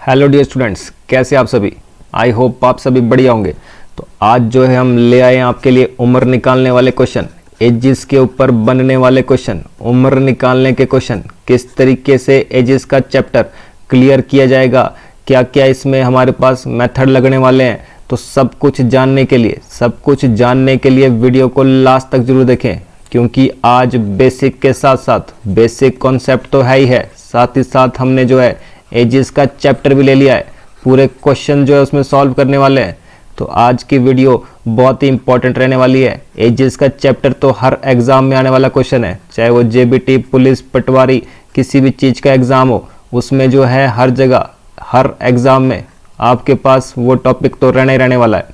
Hello dear students, कैसे आप सभी। आई होप आप सभी बढ़िया होंगे। तो आज जो है हम ले आए हैं आपके लिए उम्र निकालने वाले क्वेश्चन, एजिस के ऊपर बनने वाले क्वेश्चन, उम्र निकालने के क्वेश्चन, किस तरीके से एजिस का चैप्टर क्लियर किया जाएगा, क्या क्या इसमें हमारे पास मेथड लगने वाले हैं। तो सब कुछ जानने के लिए वीडियो को लास्ट तक जरूर देखें, क्योंकि आज बेसिक के साथ साथ बेसिक कॉन्सेप्ट तो है ही है, साथ ही साथ हमने जो है एजिस का चैप्टर भी ले लिया है। पूरे क्वेश्चन जो है उसमें सॉल्व करने वाले हैं। तो आज की वीडियो बहुत ही इंपॉर्टेंट रहने वाली है। एजिस का चैप्टर तो हर एग्जाम में आने वाला क्वेश्चन है, चाहे वो जेबीटी, पुलिस, पटवारी, किसी भी चीज़ का एग्जाम हो, उसमें जो है हर जगह हर एग्जाम में आपके पास वो टॉपिक तो रहने वाला है।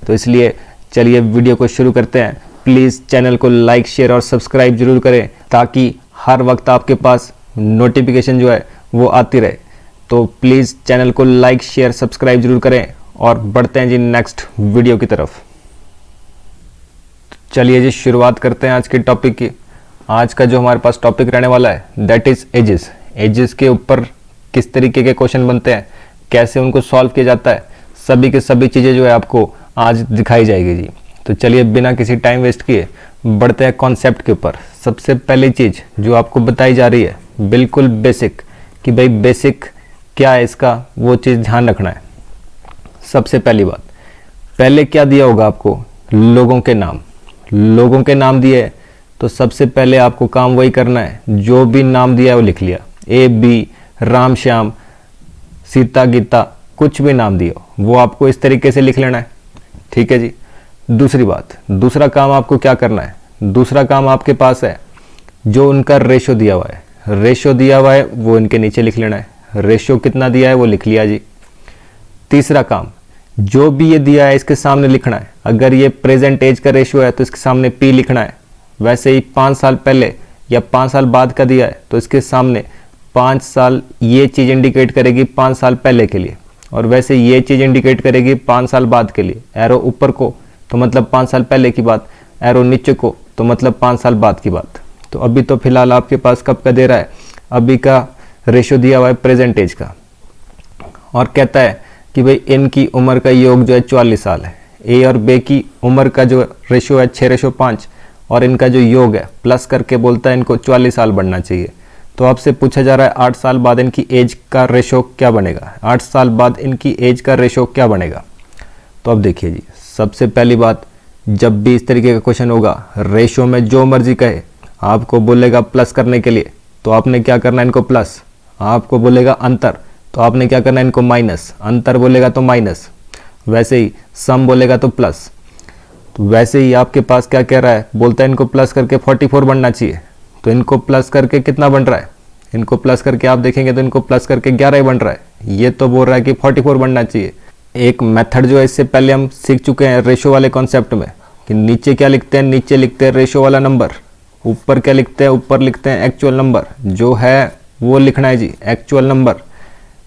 तो इसलिए चलिए वीडियो को शुरू करते हैं। प्लीज़ चैनल को लाइक, शेयर और सब्सक्राइब जरूर करें, ताकि हर वक्त आपके पास नोटिफिकेशन जो है वो आती रहे। तो प्लीज़ चैनल को लाइक, शेयर, सब्सक्राइब जरूर करें और बढ़ते हैं जी नेक्स्ट वीडियो की तरफ। चलिए जी शुरुआत करते हैं आज के टॉपिक की। आज का जो हमारे पास टॉपिक रहने वाला है दैट इज एजिस। एजिस के ऊपर किस तरीके के क्वेश्चन बनते हैं, कैसे उनको सॉल्व किया जाता है, सभी के सभी चीज़ें जो है आपको आज दिखाई जाएगी जी। तो चलिए बिना किसी टाइम वेस्ट किए बढ़ते हैं कॉन्सेप्ट के ऊपर। सबसे पहली चीज़ जो आपको बताई जा रही है बिल्कुल बेसिक, कि भाई बेसिक क्या है इसका, वो चीज़ ध्यान रखना है। सबसे पहली बात, पहले क्या दिया होगा आपको, लोगों के नाम। लोगों के नाम दिए तो सबसे पहले आपको काम वही करना है, जो भी नाम दिया है वो लिख लिया। ए बी, राम श्याम, सीता गीता, कुछ भी नाम दिया वो आपको इस तरीके से लिख लेना है। ठीक है जी। दूसरी बात, दूसरा काम आपको क्या करना है, दूसरा काम आपके पास है जो उनका रेशो दिया हुआ है, रेशो दिया हुआ है वो इनके नीचे लिख लेना है। रेशो कितना दिया है वो लिख लिया जी। तीसरा काम, जो भी ये दिया है इसके सामने लिखना है। अगर ये प्रेजेंट एज का रेशो है तो इसके सामने पी लिखना है। वैसे ही 5 साल पहले या 5 साल बाद का दिया है तो इसके सामने 5 साल ये चीज़ इंडिकेट करेगी 5 साल पहले के लिए, और वैसे ये चीज़ इंडिकेट करेगी 5 साल बाद के लिए। एरो ऊपर को तो मतलब 5 साल पहले की बात, एरो नीचे को तो मतलब 5 साल बाद की बात। तो अभी तो फिलहाल आपके पास कब का दे रहा है, अभी का रेशो दिया हुआ है प्रेजेंट एज का, और कहता है कि भाई इनकी उम्र का योग जो है 44 साल है। ए और बी की उम्र का जो रेशो है 6:5, और इनका जो योग है प्लस करके बोलता है इनको 44 साल बढ़ना चाहिए। तो आपसे पूछा जा रहा है 8 साल बाद इनकी एज का रेशो क्या बनेगा, 8 साल बाद इनकी एज का रेशो क्या बनेगा। तो अब देखिए जी, सबसे पहली बात, जब भी इस तरीके का क्वेश्चन होगा, रेशो में जो मर्जी कहे, आपको बोलेगा प्लस करने के लिए तो आपने क्या करना है, इनको प्लस। आपको बोलेगा अंतर तो आपने क्या करना है, इनको माइनस। अंतर बोलेगा तो माइनस, वैसे ही सम बोलेगा तो प्लस। तो वैसे ही आपके पास क्या कह रहा है, बोलता है इनको प्लस करके 44 बनना चाहिए। तो इनको प्लस करके कितना बन रहा है, इनको प्लस करके आप देखेंगे तो इनको प्लस करके 11 ही बन रहा है। ये तो बोल रहा है कि 44 बनना चाहिए। एक मेथड जो है इससे पहले हम सीख चुके हैं रेशो वाले कॉन्सेप्ट में, कि नीचे क्या लिखते हैं, नीचे लिखते हैं रेशो वाला नंबर, ऊपर क्या लिखते हैं, ऊपर लिखते हैं एक्चुअल नंबर। जो है वो लिखना है जी, एक्चुअल नंबर।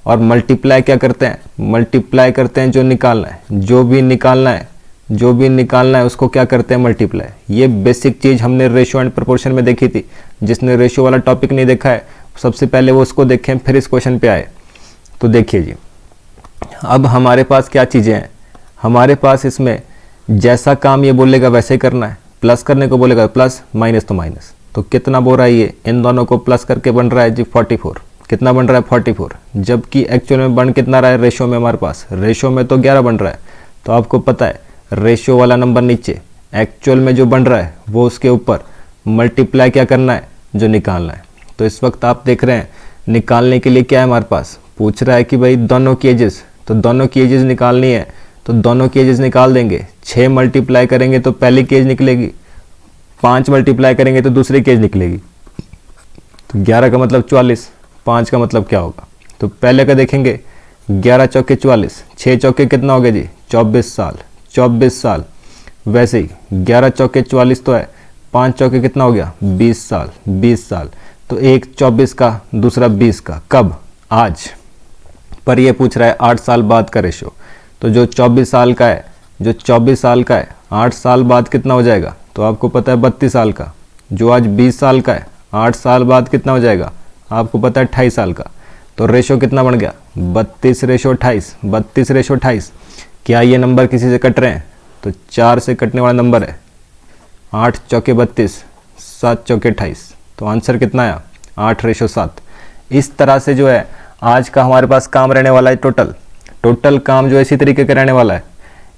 और मल्टीप्लाई क्या करते हैं, मल्टीप्लाई करते हैं जो निकालना है, जो भी निकालना है, जो भी निकालना है उसको क्या करते हैं, मल्टीप्लाई। ये बेसिक चीज़ हमने रेशो एंड प्रोपोर्शन में देखी थी। जिसने रेशो वाला टॉपिक नहीं देखा है सबसे पहले वो उसको देखें, फिर इस क्वेश्चन पे आए। तो देखिए जी, अब हमारे पास क्या चीज़ें हैं, हमारे पास इसमें जैसा काम ये बोलेगा वैसे ही करना है। प्लस करने को बोलेगा प्लस, माइनस तो माइनस। तो कितना बोल रहा है ये, इन दोनों को प्लस करके बन रहा है जी 44। कितना बन रहा है, 44। जबकि एक्चुअल में बन कितना रहा है, रेशो में हमारे पास, रेशो में तो 11 बन रहा है। तो आपको पता है रेशो वाला नंबर नीचे, एक्चुअल में जो बन रहा है वो उसके ऊपर, मल्टीप्लाई क्या करना है, जो निकालना है। तो इस वक्त आप देख रहे हैं निकालने के लिए क्या है हमारे पास, पूछ रहा है कि भाई दोनों की एजेस, तो दोनों की एजेस निकालनी है। तो दोनों की एजेस निकाल देंगे। 6 मल्टीप्लाई करेंगे तो पहली की एज निकलेगी, 5 मल्टीप्लाई करेंगे तो दूसरी की एज निकलेगी। तो 11 का मतलब 44, 5 का मतलब क्या होगा। तो पहले का देखेंगे, 11 चौके 44, 6 चौके कितना हो गया जी, 24 साल, 24 साल। वैसे ही 11 चौके 44 तो है, 5 चौके कितना हो गया, 20 साल, 20 साल। तो एक 24 का, दूसरा 20 का, कब, आज। पर ये पूछ रहा है 8 साल बाद का रेशो। तो जो 24 साल का है, जो 24 साल का है, 8 साल बाद कितना हो जाएगा, तो आपको पता है 32 साल का। जो आज 20 साल का है, 8 साल बाद कितना हो जाएगा, आपको पता है 28 साल का। तो रेशो कितना बन गया 32:28, 32:28। क्या ये नंबर किसी से कट रहे हैं? तो 4 से कटने वाला नंबर है। 8 चौके 32, 7 चौके 28, तो आंसर कितना आया 8:7। इस तरह से जो है आज का हमारे पास काम रहने वाला है। टोटल काम जो है इसी तरीके का रहने वाला है।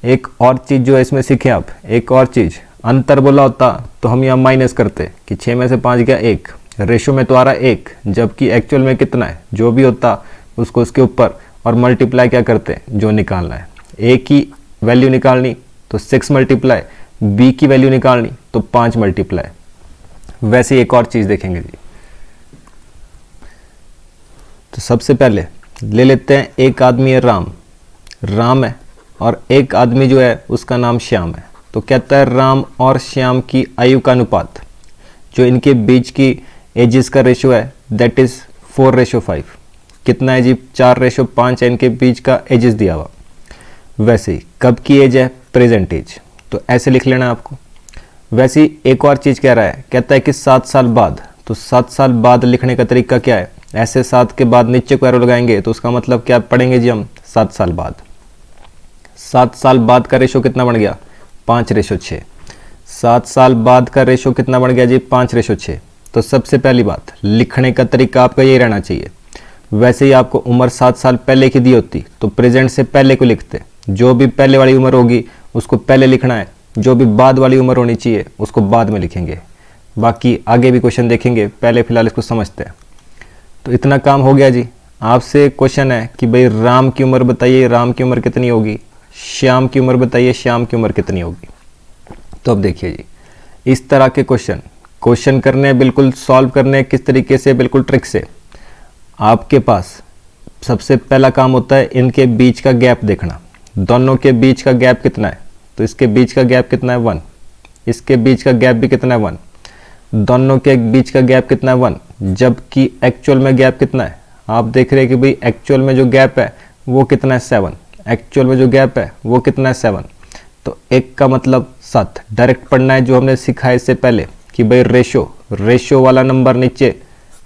एक और चीज़ जो है इसमें सीखें आप, एक और चीज़, अंतर बोला होता तो हम यहाँ माइनस करते कि 6 में से 5 गया 1, रेशो में तो आ रहा है 1, जबकि एक्चुअल में कितना है, जो भी होता उसको उसके ऊपर और मल्टीप्लाई क्या करते हैं, जो निकालना है। ए की वैल्यू निकालनी तो 6 मल्टीप्लाई, बी की वैल्यू निकालनी तो 5 मल्टीप्लाई। वैसे एक और चीज़ देखेंगे जी। तो सबसे पहले ले लेते हैं, एक आदमी है राम है, और एक आदमी जो है उसका नाम श्याम है। तो कहता है राम और श्याम की आयु का अनुपात, जो इनके बीच की एजेस का रेशो है, दैट इज 4:5। कितना है जी 4:5 है इनके बीच का एजेस दिया हुआ। वैसे ही कब की एज है, प्रेजेंट एज, तो ऐसे लिख लेना आपको। वैसे ही एक और चीज़ कह रहा है, कहता है कि 7 साल बाद, तो 7 साल बाद लिखने का तरीका क्या है, ऐसे 7 के बाद नीचे को एरो लगाएंगे, तो उसका मतलब क्या पढ़ेंगे जी हम 7 साल बाद। 7 साल बाद का रेशो कितना बन गया 5:6। 7 साल बाद का रेशो कितना बन गया जी 5:6। तो सबसे पहली बात, लिखने का तरीका आपका ये रहना चाहिए। वैसे ही आपको उम्र 7 साल पहले की दी होती तो प्रेजेंट से पहले को लिखते, जो भी पहले वाली उम्र होगी उसको पहले लिखना है, जो भी बाद वाली उम्र होनी चाहिए उसको बाद में लिखेंगे। बाकी आगे भी क्वेश्चन देखेंगे, पहले फिलहाल इसको समझते हैं। तो इतना काम हो गया जी। आपसे क्वेश्चन है कि भाई राम की उम्र बताइए, राम की उम्र कितनी होगी, श्याम की उम्र बताइए, श्याम की उम्र कितनी होगी। तो अब देखिए जी, इस तरह के क्वेश्चन करने, बिल्कुल सॉल्व करने, किस तरीके से, बिल्कुल ट्रिक से। आपके पास सबसे पहला काम होता है इनके बीच का गैप देखना। दोनों के बीच का गैप कितना है, तो इसके बीच का गैप कितना है 1, इसके बीच का गैप भी कितना है 1, दोनों के बीच का गैप कितना है 1, जबकि एक्चुअल में गैप कितना है, आप देख रहे हैं कि भाई एक्चुअल में जो गैप है वो कितना है 7, एक्चुअल में जो गैप है वो कितना है 7। तो एक का मतलब 7 डायरेक्ट पढ़ना है, जो हमने सीखा है इससे पहले कि भाई रेशो वाला नंबर नीचे,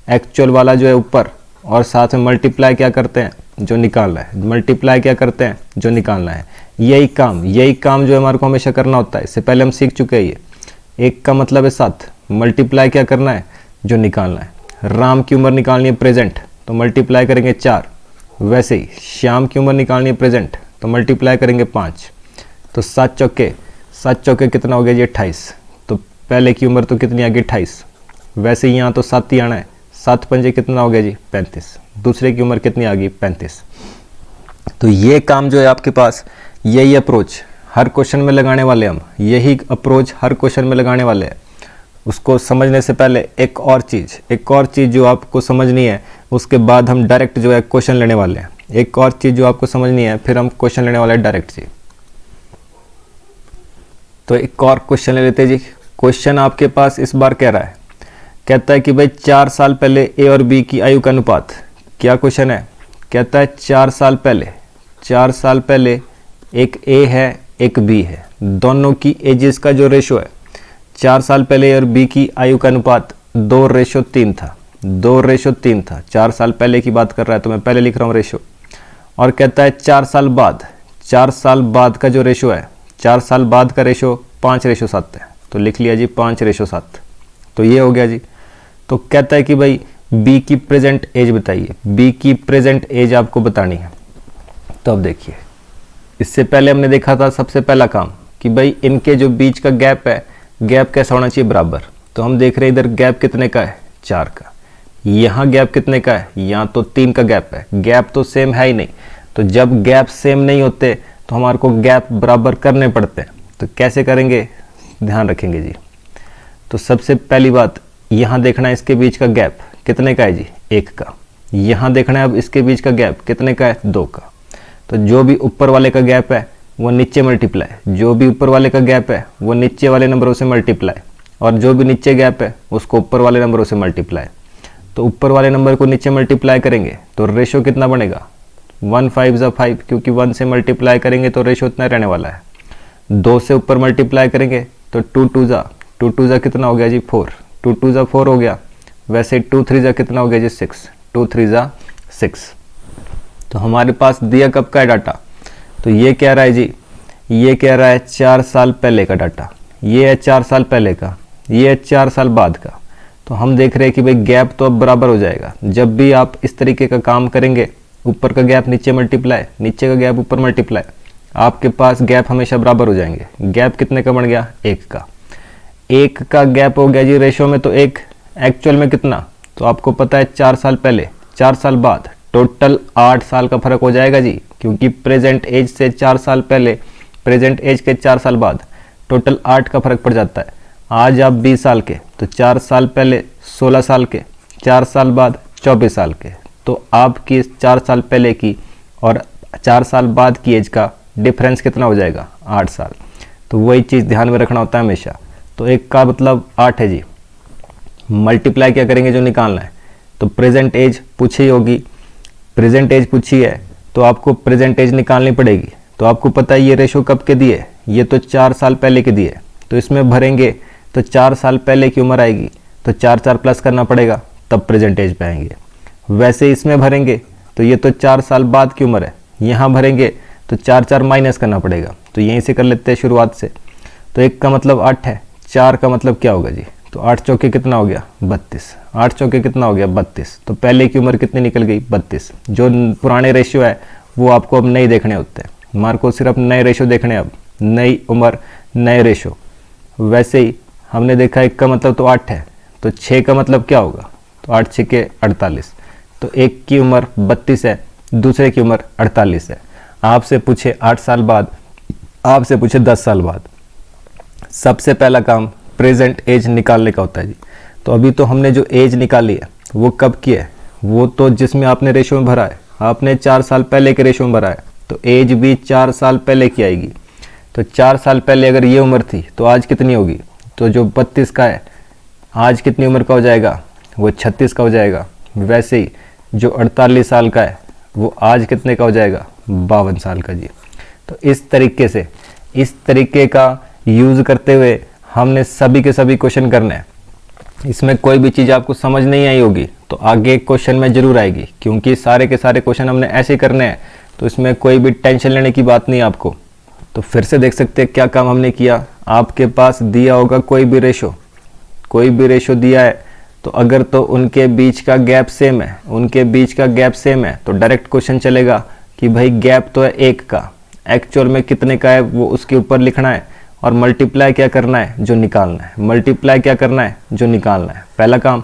एक्चुअल वाला जो है ऊपर, और साथ में मल्टीप्लाई क्या करते हैं, जो निकालना है, मल्टीप्लाई क्या करते हैं, जो निकालना है। यही काम जो हमारे को हमेशा करना होता है, इससे पहले हम सीख चुके हैं। ये एक का मतलब है 7, मल्टीप्लाई क्या करना है, जो निकालना है। राम की उम्र निकालनी है प्रेजेंट, तो मल्टीप्लाई करेंगे 4। वैसे ही श्याम की उम्र निकालनी है प्रेजेंट, तो मल्टीप्लाई करेंगे 5। तो 7 चौके कितना हो गया जी 28। तो पहले की उम्र तो कितनी आ गई 28। वैसे ही यहाँ तो 7 ही आना है, 7 पंजे कितना हो गया जी 35। दूसरे की उम्र कितनी आ गई 35। तो ये काम जो है आपके पास, यही अप्रोच हर क्वेश्चन में लगाने वाले हम, यही अप्रोच हर क्वेश्चन में लगाने वाले हैं। उसको समझने से पहले एक और चीज़ जो आपको समझनी है, उसके बाद हम डायरेक्ट जो है क्वेश्चन लेने वाले हैं। एक और चीज़ जो आपको समझनी है, फिर हम क्वेश्चन लेने वाले हैं डायरेक्ट जी। तो एक और क्वेश्चन ले लेते हैं जी। क्वेश्चन आपके पास इस बार कह रहा है, कहता है कि भाई 4 साल पहले ए और बी की आयु का अनुपात। क्या क्वेश्चन है, कहता है 4 साल पहले एक ए है एक बी है, दोनों की एजेस का जो रेशो है, 4 साल पहले ए और बी की आयु का अनुपात 2:3 था। 2:3 था, 4 साल पहले की बात कर रहा है, तो मैं पहले लिख रहा हूँ रेशो। और कहता है 4 साल बाद का जो रेशो है, 4 साल बाद का रेशो 5:7 है। तो लिख लिया जी 5:7। तो ये हो गया जी। तो कहता है कि भाई बी की प्रेजेंट एज बताइए, बी की प्रेजेंट एज आपको बतानी है। तो अब देखिए, इससे पहले हमने देखा था सबसे पहला काम कि भाई इनके जो बीच का गैप है, गैप कैसा होना चाहिए, बराबर। तो हम देख रहे हैं इधर गैप कितने का है 4 का, यहाँ गैप कितने का है, यहाँ तो 3 का गैप है। गैप तो सेम है ही नहीं, तो जब गैप सेम नहीं होते तो हमारे को गैप बराबर करने पड़ते हैं। तो कैसे करेंगे, ध्यान रखेंगे जी। तो सबसे पहली बात, यहाँ देखना है इसके बीच का गैप कितने का है जी 1 का। यहाँ देखना है अब इसके बीच का गैप कितने का है 2 का। तो जो भी ऊपर वाले का गैप है वो नीचे मल्टीप्लाई, जो भी ऊपर वाले का गैप है वो नीचे वाले नंबरों से मल्टीप्लाई, और जो भी नीचे गैप है उसको ऊपर वाले नंबरों से मल्टीप्लाई। तो ऊपर वाले नंबर को नीचे मल्टीप्लाई करेंगे तो रेशो कितना बनेगा 1 5 = 5, क्योंकि 1 से मल्टीप्लाई करेंगे तो रेशो इतना रहने वाला है। 2 से ऊपर मल्टीप्लाई करेंगे तो 2 2 जा कितना हो गया जी 4, 2 2 जा 4 हो गया। वैसे 2 3 जा कितना हो गया जी 6, 2 3 जा 6। तो हमारे पास दिया कब का है डाटा, तो ये कह रहा है जी, ये कह रहा है 4 साल पहले का डाटा, ये है 4 साल पहले का, ये है 4 साल बाद का। तो हम देख रहे हैं कि भाई गैप तो अब बराबर हो जाएगा। जब भी आप इस तरीके का काम करेंगे, ऊपर का गैप नीचे मल्टीप्लाई, नीचे का गैप ऊपर मल्टीप्लाई, आपके पास गैप हमेशा बराबर हो जाएंगे। गैप कितने का बन गया, 1 का। 1 का गैप हो गया जी रेशो में, तो 1 एक्चुअल में कितना, तो आपको पता है 4 साल पहले, 4 साल बाद, टोटल 8 साल का फर्क हो जाएगा जी, क्योंकि प्रेजेंट एज से 4 साल पहले, प्रेजेंट एज के 4 साल बाद टोटल 8 का फर्क पड़ जाता है। आज आप 20 साल के, तो 4 साल पहले 16 साल के, 4 साल बाद 24 साल के, तो आपकी 4 साल पहले की और 4 साल बाद की एज का डिफरेंस कितना हो जाएगा, 8 साल। तो वही चीज़ ध्यान में रखना होता है हमेशा। तो 1 का मतलब 8 है जी। मल्टीप्लाई क्या करेंगे, जो निकालना है, तो प्रेजेंट एज पूछी होगी, प्रेजेंट एज पूछी है तो आपको प्रेजेंट एज निकालनी पड़ेगी। तो आपको पता है ये रेशो कब के दिए, ये तो 4 साल पहले के दिए, तो इसमें भरेंगे तो 4 साल पहले की उम्र आएगी, तो 4 प्लस करना पड़ेगा, तब प्रेजेंट एज पे आएंगे। वैसे इसमें भरेंगे तो ये तो 4 साल बाद की उम्र है, यहाँ भरेंगे तो 4 माइनस करना पड़ेगा। तो यहीं से कर लेते हैं शुरुआत से। तो 1 का मतलब 8 है, 4 का मतलब क्या होगा जी, तो 8 चौके कितना हो गया, 32। 8 चौके कितना हो गया, 32। तो पहले की उम्र कितनी निकल गई, 32। जो पुराने रेशियो है वो आपको अब नहीं देखने होते हैं, हमारे को सिर्फ नए रेशियो देखने, अब नई उम्र नए रेशियो। वैसे ही हमने देखा 1 का मतलब तो 8 है, तो 6 का मतलब क्या होगा, तो 8 6 के 48। तो 1 की उम्र 32 है, दूसरे की उम्र 48 है। आपसे पूछे 8 साल बाद, आपसे पूछे 10 साल बाद, सबसे पहला काम प्रेजेंट एज निकालने का होता है जी। तो अभी तो हमने जो एज निकाली है वो कब की है, वो तो जिसमें आपने रेशो में भरा है, आपने 4 साल पहले के रेशो में भरा है, तो एज भी 4 साल पहले की आएगी। तो 4 साल पहले अगर ये उम्र थी तो आज कितनी होगी, तो जो 32 का है आज कितनी उम्र का हो जाएगा, वो 36 का हो जाएगा। वैसे ही जो 48 साल का है वो आज कितने का हो जाएगा, 52 साल का जी। तो इस तरीके से, इस तरीके का यूज़ करते हुए हमने सभी के सभी क्वेश्चन करने हैं। इसमें कोई भी चीज़ आपको समझ नहीं आई होगी तो आगे क्वेश्चन में जरूर आएगी, क्योंकि सारे के सारे क्वेश्चन हमने ऐसे करने हैं, तो इसमें कोई भी टेंशन लेने की बात नहीं आपको। तो फिर से देख सकते हैं क्या काम हमने किया। आपके पास दिया होगा कोई भी रेशो, कोई भी रेशो दिया है, तो अगर तो उनके बीच का गैप सेम है, उनके बीच का गैप सेम है, तो डायरेक्ट क्वेश्चन चलेगा कि भाई गैप तो है 1 का, एक्चुअल में कितने का है वो उसके ऊपर लिखना है, और मल्टीप्लाई क्या करना है, जो निकालना है। मल्टीप्लाई क्या करना है, जो निकालना है, पहला काम।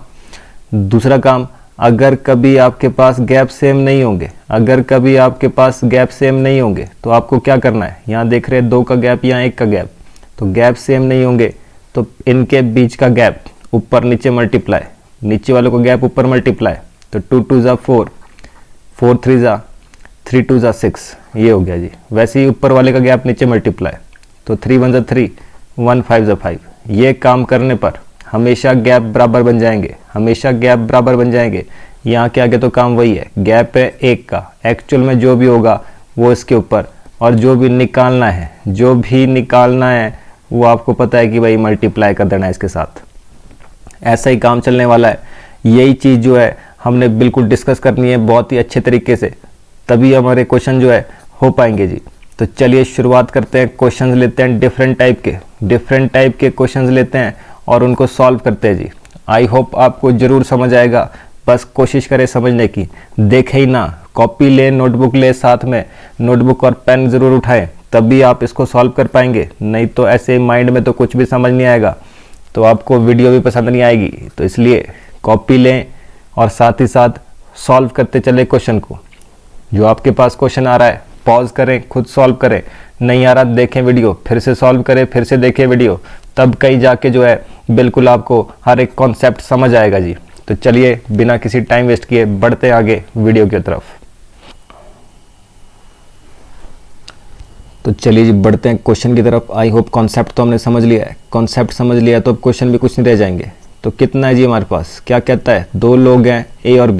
दूसरा काम, अगर कभी आपके पास गैप सेम नहीं होंगे, अगर कभी आपके पास गैप सेम नहीं होंगे तो आपको क्या करना है, यहाँ देख रहे हैं 2 का गैप, यहाँ 1 का गैप, तो गैप सेम नहीं होंगे तो इनके बीच का गैप ऊपर नीचे मल्टीप्लाई, नीचे वालों को गैप ऊपर मल्टीप्लाई, तो 2 2 जा 4, 4 3 जा 3 2 जा 6, ये हो गया जी। वैसे ही ऊपर वाले का गैप नीचे मल्टीप्लाई, तो 3 1 जा 3, 1 5 जा 5। ये काम करने पर हमेशा गैप बराबर बन जाएंगे, हमेशा गैप बराबर बन जाएंगे। यहाँ के आगे तो काम वही है, गैप है 1 का, एक्चुअल में जो भी होगा वो इसके ऊपर, और जो भी निकालना है, जो भी निकालना है वो आपको पता है कि भाई मल्टीप्लाई कर देना है इसके साथ। ऐसा ही काम चलने वाला है। यही चीज़ जो है हमने बिल्कुल डिस्कस करनी है बहुत ही अच्छे तरीके से, तभी हमारे क्वेश्चन जो है हो पाएंगे जी। तो चलिए शुरुआत करते हैं, क्वेश्चंस लेते हैं डिफरेंट टाइप के क्वेश्चंस लेते हैं और उनको सॉल्व करते हैं जी। आई होप आपको ज़रूर समझ आएगा, बस कोशिश करें समझने की। देखे ही ना, कॉपी ले, नोटबुक ले, साथ में नोटबुक और पेन ज़रूर उठाएं, तभी आप इसको सॉल्व कर पाएंगे। नहीं तो ऐसे माइंड में तो कुछ भी समझ नहीं आएगा, तो आपको वीडियो भी पसंद नहीं आएगी। तो इसलिए कॉपी लें और साथ ही साथ सॉल्व करते चले क्वेश्चन को। जो आपके पास क्वेश्चन आ रहा है पॉज करें, खुद सॉल्व करें, नहीं आ रहा देखें वीडियो, फिर से सॉल्व करें, फिर से देखें वीडियो, तब कहीं जाके जो है बिल्कुल आपको हर एक कॉन्सेप्ट समझ आएगा जी। तो चलिए बिना किसी टाइम वेस्ट किए बढ़ते आगे वीडियो की तरफ। तो चलिए जी बढ़ते हैं क्वेश्चन की तरफ। आई होप कॉन्सेप्ट तो हमने समझ लिया है, कॉन्सेप्ट समझ लिया तो अब क्वेश्चन भी कुछ नहीं रह जाएंगे। तो कितना है जी हमारे पास, क्या कहता है, 2 लोग हैं ए और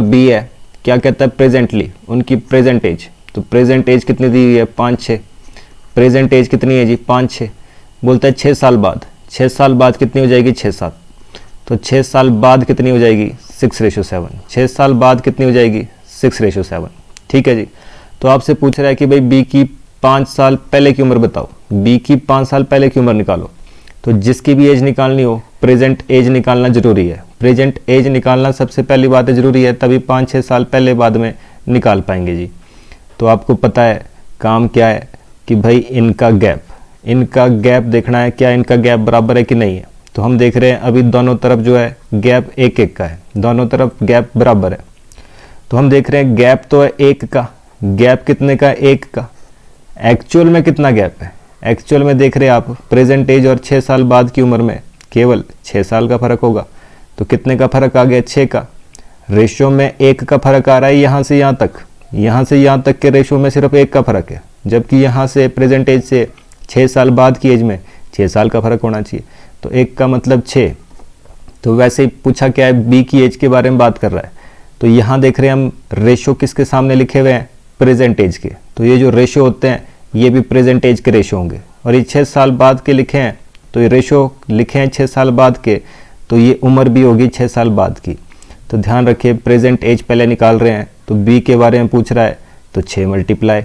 बी है, क्या कहता है प्रेजेंटली उनकी प्रेजेंट एज। तो प्रेजेंट एज कितनी दी हुई है, 5-6। प्रेजेंट एज कितनी है जी, 5-6। बोलता है 6 साल बाद, 6 साल बाद कितनी हो जाएगी, 6-7। तो 6 साल बाद कितनी हो जाएगी, 6:7। 6 साल बाद कितनी हो जाएगी? 6:7। ठीक है जी। तो आपसे पूछ रहा है कि भाई बी की 5 साल पहले की उम्र बताओ। बी की 5 साल पहले की उम्र निकालो। तो जिसकी भी एज निकालनी हो प्रेजेंट एज निकालना जरूरी है। प्रेजेंट एज निकालना सबसे पहली बात है जरूरी है, तभी 5-6 साल पहले बाद में निकाल पाएंगे जी। तो आपको पता है काम क्या है कि भाई इनका गैप देखना है, क्या इनका गैप बराबर है कि नहीं है। तो हम देख रहे हैं अभी दोनों तरफ जो है गैप 1-1 का है, दोनों तरफ गैप बराबर है। तो हम देख रहे हैं गैप तो है 1 का, गैप कितने का? 1 का। एक्चुअल में कितना गैप है? एक्चुअल में देख रहे हैं आप प्रेजेंट एज और 6 साल बाद की उम्र में केवल 6 साल का फर्क होगा। तो कितने का फर्क आ गया? 6 का। रेशो में 1 का फर्क आ रहा है यहाँ से यहाँ तक, यहाँ से यहाँ तक के रेशो में सिर्फ 1 का फर्क है, जबकि यहाँ से प्रेजेंट एज से 6 साल बाद की एज में 6 साल का फर्क होना चाहिए। तो 1 का मतलब 6। तो वैसे ही पूछा क्या है, बी की एज के बारे में बात कर रहा है। तो यहाँ देख रहे हैं हम रेशो किसके सामने लिखे हुए हैं? प्रेजेंट एज के। तो ये जो रेशो होते हैं ये भी प्रेजेंट एज के रेशो होंगे, और ये 6 साल बाद के लिखे हैं, तो ये रेशो लिखे हैं 6 साल बाद के, तो ये उम्र भी होगी 6 साल बाद की। तो ध्यान रखिए प्रेजेंट एज पहले निकाल रहे हैं, तो बी के बारे में पूछ रहा है, तो 6 मल्टीप्लाई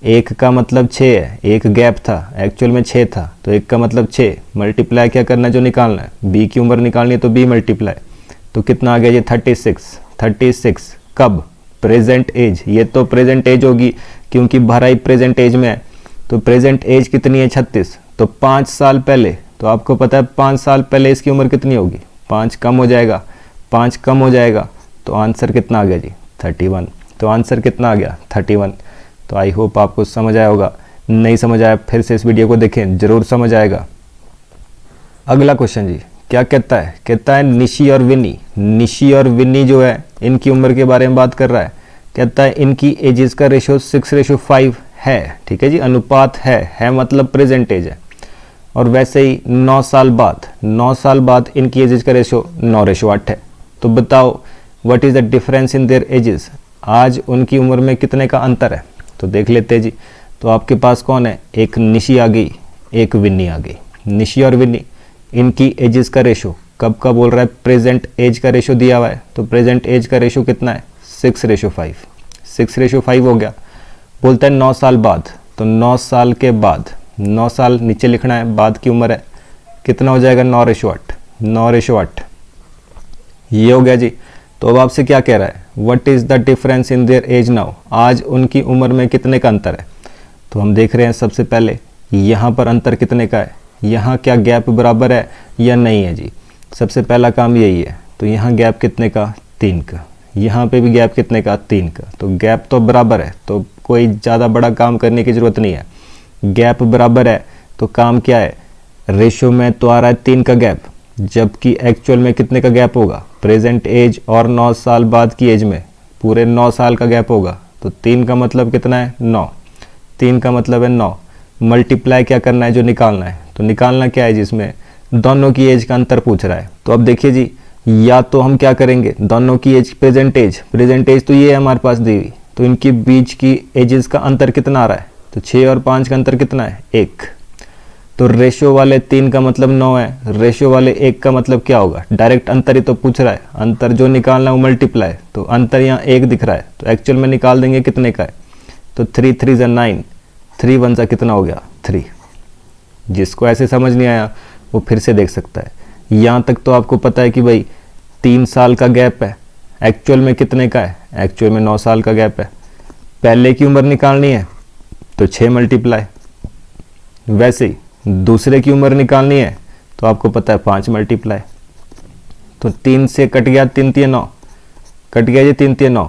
1 का मतलब 6 है, एक गैप था, एक्चुअल में 6 था, तो 1 का मतलब 6 मल्टीप्लाई क्या करना है? जो निकालना है, बी की उम्र निकालनी है तो बी मल्टीप्लाई। तो कितना आ गया जी? 36। कब? Present age. ये तो प्रेजेंट एज होगी क्योंकि भरा ही प्रेजेंट एज में है। तो प्रेजेंट एज कितनी है? 36। तो 5 साल पहले, तो आपको पता है 5 साल पहले इसकी उम्र कितनी होगी? 5 कम हो जाएगा, 5 कम हो जाएगा, तो आंसर कितना आ गया जी? 31। तो आंसर कितना आ गया? 31। तो आई होप आपको समझ आया होगा। नहीं समझ आया फिर से इस वीडियो को देखें, जरूर समझ आएगा। अगला क्वेश्चन जी क्या कहता है? कहता है निशी और विन्नी जो है इनकी उम्र के बारे में बात कर रहा है। कहता है इनकी एजेस का रेशो 6:5 है। ठीक है जी, अनुपात है मतलब प्रेजेंट एज है। और वैसे ही 9 साल बाद इनकी एजेस का रेशो 9:8 है। तो बताओ what is the difference in there edges? आज उनकी उम्र में कितने का अंतर है? तो देख लेते हैं जी। तो आपके पास कौन है? एक निशी आ गई, एक विन्नी आ गई। निशी और विन्नी इनकी एजेस का रेशो कब का बोल रहा है? प्रेजेंट एज का रेशो दिया हुआ है, तो प्रेजेंट एज का रेशो कितना है? 6:5। 6:5 हो गया। बोलता है 9 साल बाद, तो 9 साल के बाद, 9 साल नीचे लिखना है, बाद की उम्र है, कितना हो जाएगा? 9:8। 9:8 ये हो गया जी। तो अब आपसे क्या कह रहा है? What is the difference in their age now? आज उनकी उम्र में कितने का अंतर है? तो हम देख रहे हैं सबसे पहले यहाँ पर अंतर कितने का है, यहाँ क्या गैप बराबर है या नहीं है जी। सबसे पहला काम यही है। तो यहाँ गैप कितने का? 3 का। यहाँ पे भी गैप कितने का? 3 का। तो गैप तो बराबर है, तो कोई ज़्यादा बड़ा काम करने की ज़रूरत नहीं है। गैप बराबर है तो काम क्या है? रेशो में तो आ रहा है 3 का गैप, जबकि एक्चुअल में कितने का गैप होगा? प्रेजेंट एज और 9 साल बाद की एज में पूरे 9 साल का गैप होगा। तो 3 का मतलब कितना है? 9। 3 का मतलब है 9। मल्टीप्लाई क्या करना है? जो निकालना है। तो निकालना क्या है जिसमें दोनों की एज का अंतर पूछ रहा है। तो अब देखिए जी, या तो हम क्या करेंगे, दोनों की एज प्रेजेंट एज तो ये है हमारे पास दी हुई, तो इनकी बीच की एजेस का अंतर कितना आ रहा है? तो 6 और 5 का अंतर कितना है? 1। तो रेशो वाले 3 का मतलब 9 है, रेशो वाले 1 का मतलब क्या होगा? डायरेक्ट अंतर ही तो पूछ रहा है, अंतर जो निकालना है वो मल्टीप्लाई, तो अंतर यहाँ 1 दिख रहा है, तो एक्चुअल में निकाल देंगे कितने का है? तो 3 3 = 9, 3 1 = कितना हो गया? 3। जिसको ऐसे समझ नहीं आया वो फिर से देख सकता है। यहाँ तक तो आपको पता है कि भाई 3 साल का गैप है, एक्चुअल में कितने का है? एक्चुअल में 9 साल का गैप है। पहले की उम्र निकालनी है तो 6 मल्टीप्लाई, वैसे ही दूसरे की उम्र निकालनी है तो आपको पता है 5 मल्टीप्लाई। तो 3 से कट गया 3 3 9, कट गया जी 3 3 9,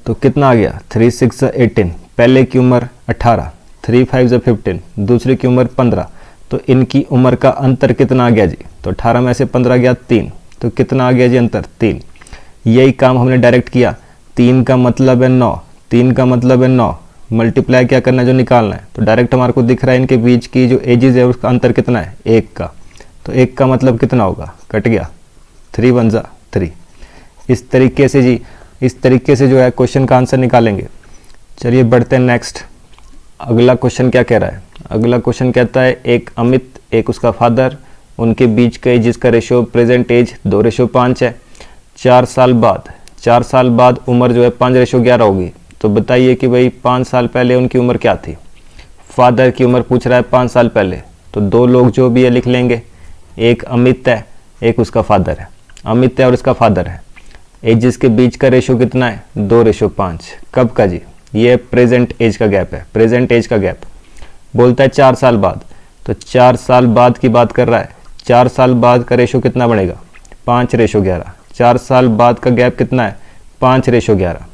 तो कितना आ गया? 3 6 = 18। पहले की उम्र 18, 3 5 = 15, दूसरे की उम्र 15। तो इनकी उम्र का अंतर कितना आ गया जी? तो 18 में से 15 गया 3, तो कितना आ गया जी अंतर? 3। यही काम हमने डायरेक्ट किया। 3 का मतलब है 9, 3 का मतलब है 9, मल्टीप्लाई क्या करना है? जो निकालना है। तो डायरेक्ट हमारे को दिख रहा है इनके बीच की जो एजेस है उसका अंतर कितना है? 1 का। तो 1 का मतलब कितना होगा? कट गया, 3 1 = 3। इस तरीके से जी, इस तरीके से जो है क्वेश्चन का आंसर निकालेंगे। चलिए बढ़ते हैं नेक्स्ट। अगला क्वेश्चन क्या कह रहा है? अगला क्वेश्चन कहता है एक अमित, एक उसका फादर, उनके बीच का एजेस का रेशो प्रेजेंट एज 2:5 है। 4 साल बाद उम्र जो है 5:11 होगी। तो बताइए कि भाई 5 साल पहले उनकी उम्र क्या थी। फादर की उम्र पूछ रहा है 5 साल पहले, तो दो लोग जो भी है लिख लेंगे, एक अमित है, एक उसका फादर है। अमित है और उसका फादर है। एजेस के बीच का रेशो कितना है? 2:5। कब का जी? ये प्रेजेंट एज का गैप है, प्रेजेंट एज का गैप। बोलता है 4 साल बाद, तो 4 साल बाद की बात कर रहा है। 4 साल बाद का रेशो कितना बनेगा? 5:11। 4 साल बाद का गैप कितना है? 5:11।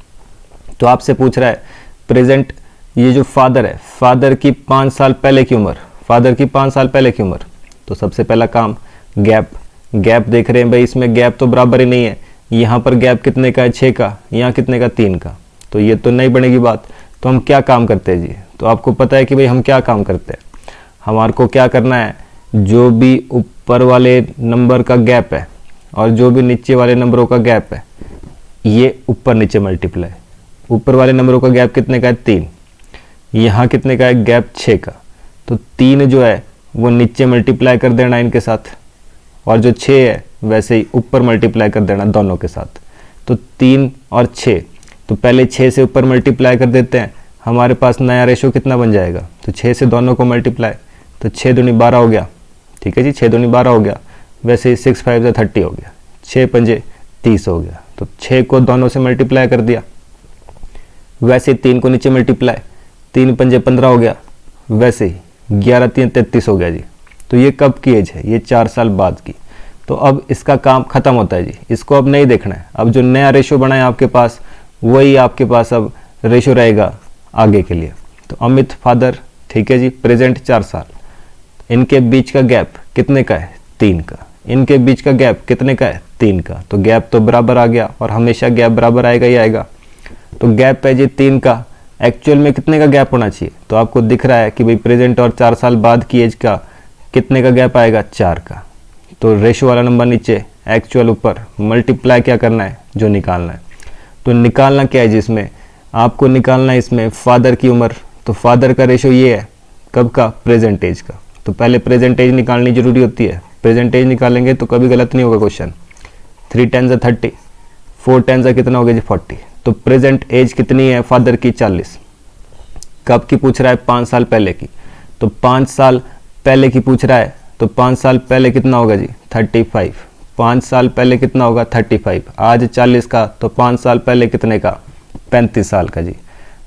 तो आपसे पूछ रहा है प्रेजेंट, ये जो फादर है, फादर की 5 साल पहले की उम्र, फादर की 5 साल पहले की उम्र। तो सबसे पहला काम गैप, गैप देख रहे हैं भाई, इसमें गैप तो बराबर ही नहीं है। यहाँ पर गैप कितने का है? 6 का, यहाँ कितने का? 3 का। तो ये तो नहीं बनेगी बात। तो हम क्या काम करते हैं जी? तो आपको पता है कि भाई हम क्या काम करते हैं। हमारे को क्या करना है, जो भी ऊपर वाले नंबर का गैप है और जो भी नीचे वाले नंबरों का गैप है, ये ऊपर नीचे मल्टीप्लाई। ऊपर वाले नंबरों का गैप कितने का है? 3। यहाँ कितने का है गैप? 6 का। तो 3 जो है वो नीचे मल्टीप्लाई कर देना इनके साथ, और जो 6 है वैसे ही ऊपर मल्टीप्लाई कर देना दोनों के साथ। तो 3 और 6, तो पहले 6 से ऊपर मल्टीप्लाई कर देते हैं, हमारे पास नया रेशो कितना बन जाएगा? तो 6 से दोनों को मल्टीप्लाई, तो 6 दूनी 12 हो गया। ठीक है जी, 6 दूनी 12 हो गया। वैसे ही 6 5 30 हो गया, 6 पंजे 30 हो गया। तो 6 को दोनों से मल्टीप्लाई कर दिया। वैसे ही 3 को नीचे मल्टीप्लाई, 3 पंजे 15 हो गया। वैसे ही 11 3 33 हो गया जी। तो ये कब की एज है? ये 4 साल बाद की। तो अब इसका काम खत्म होता है जी, इसको अब नहीं देखना है। अब जो नया रेशो बना है आपके पास, वही आपके पास अब रेशो रहेगा आगे के लिए। तो अमित फादर, ठीक है जी, प्रेजेंट 4 साल। इनके बीच का गैप कितने का है? 3 का। इनके बीच का गैप कितने का है? 3 का। तो गैप तो बराबर आ गया, और हमेशा गैप बराबर आएगा ही आएगा। तो गैप है जी 3 का। एक्चुअल में कितने का गैप होना चाहिए? तो आपको दिख रहा है कि भाई प्रेजेंट और 4 साल बाद की एज का कितने का गैप आएगा? 4 का। तो रेशो वाला नंबर नीचे, एक्चुअल ऊपर, मल्टीप्लाई क्या करना है? जो निकालना है। तो निकालना क्या है जिसमें आपको निकालना है? इसमें फादर की उम्र। तो फादर का रेशो ये है, कब का? प्रेजेंट एज का। तो पहले प्रेजेंट एज निकालनी जरूरी होती है। प्रेजेंट एज निकालेंगे तो कभी गलत नहीं होगा क्वेश्चन। 3 10 30, 4 10 कितना हो गया जी? 40। तो प्रेजेंट एज कितनी है फादर की? 40। कब की पूछ रहा है? 5 साल पहले की। तो 5 साल पहले की पूछ रहा है, तो 5 साल पहले कितना होगा जी? 35। 5 साल पहले कितना होगा? 35। आज 40 का, तो 5 साल पहले कितने का? 35 साल का जी।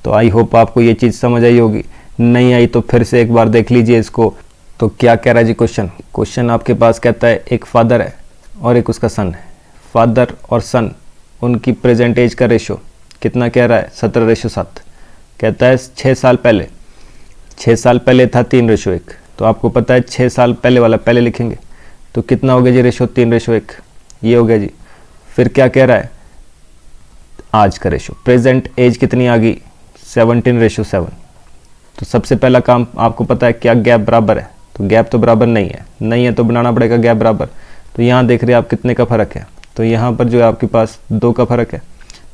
तो आई होप आपको ये चीज़ समझ आई होगी। नहीं आई तो फिर से एक बार देख लीजिए इसको। तो क्या कह रहा है जी क्वेश्चन? क्वेश्चन आपके पास कहता है एक फादर है और एक उसका सन है। फादर और सन, उनकी प्रेजेंट एज का रेशो कितना कह रहा है? 17:7। कहता है 6 साल पहले, 6 साल पहले था 3:1। तो आपको पता है 6 साल पहले वाला पहले लिखेंगे, तो कितना हो गया जी रेशो? 3:1। ये हो गया जी। फिर क्या कह रहा है? आज का रेशो, प्रेजेंट एज कितनी आ गई? 17:7। तो सबसे पहला काम आपको पता है क्या? गैप बराबर है। तो गैप तो बराबर नहीं है, नहीं है तो बनाना पड़ेगा गैप बराबर। तो यहाँ देख रहे हैं आप कितने का फ़र्क है। तो यहाँ पर जो है आपके पास 2 का फ़र्क है,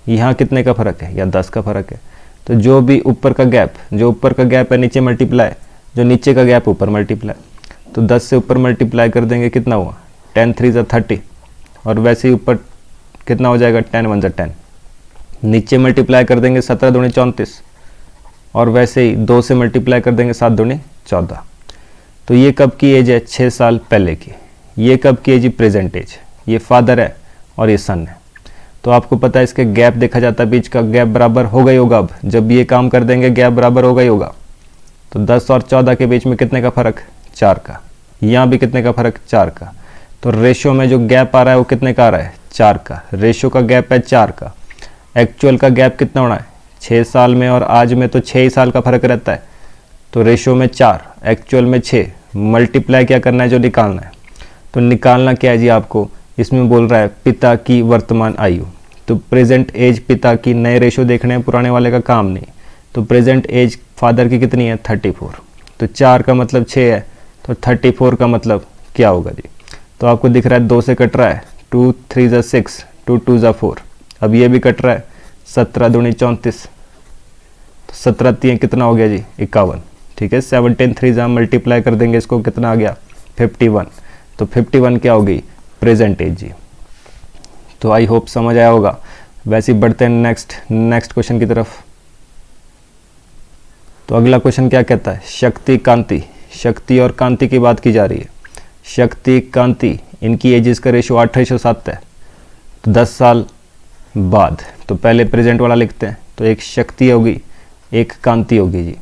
यहाँ कितने का फ़र्क है? या 10 का फ़र्क है। तो जो भी ऊपर का गैप, जो ऊपर का गैप है नीचे मल्टीप्लाई, जो नीचे का गैप ऊपर मल्टीप्लाई। तो 10 से ऊपर मल्टीप्लाई कर देंगे, कितना हुआ? 10 3 30। और वैसे ही ऊपर कितना हो जाएगा? 10 1 10। नीचे मल्टीप्लाई कर देंगे 17 दूनी 34, और वैसे ही 2 से मल्टीप्लाई कर देंगे 7 दूनी 14। तो ये कब की एज है? 6 साल पहले की। ये कब की एज है? Present age. ये फादर है और ये सन है। तो आपको पता है इसके गैप देखा जाता है, बीच का गैप बराबर होगा ही होगा। अब जब ये काम कर देंगे गैप बराबर होगा ही होगा। तो 10 और 14 के बीच में कितने का फ़र्क? 4 का। यहाँ भी कितने का फ़र्क? 4 का। तो रेशो में जो गैप आ रहा है वो कितने का आ रहा है? 4 का। रेशो का गैप है 4 का। एक्चुअल का गैप कितना होना है? 6 साल में और आज में तो 6 ही साल का फ़र्क रहता है। तो रेशो में 4, एक्चुअल में 6। मल्टीप्लाई क्या करना है? जो निकालना है। तो निकालना क्या है जी आपको? इसमें बोल रहा है पिता की वर्तमान आयु। तो प्रेजेंट एज पिता की, नए रेशो देखने हैं, पुराने वाले का काम नहीं। तो प्रेजेंट एज फादर की कितनी है? 34। तो 4 का मतलब 6 है, तो 34 का मतलब क्या होगा जी? तो आपको दिख रहा है 2 से कट रहा है, 2 3 6, 2 2 4। अब ये भी कट रहा है, 17 दूनी 34। तो 17 3 कितना हो गया जी? 51। ठीक है, 17 3 मल्टीप्लाई कर देंगे इसको, कितना आ गया? 51। तो 51 क्या हो गई? प्रेजेंट एज जी। तो आई होप समझ आया होगा। वैसे ही बढ़ते हैं नेक्स्ट क्वेश्चन की तरफ। तो अगला क्वेश्चन क्या कहता है, शक्ति कांति, शक्ति और कांति की बात की जा रही है। शक्ति कांति इनकी एजेस का रेशो 8:7 है। तो 10 साल बाद, तो पहले प्रेजेंट वाला लिखते हैं, तो एक शक्ति होगी एक कांति होगी जी।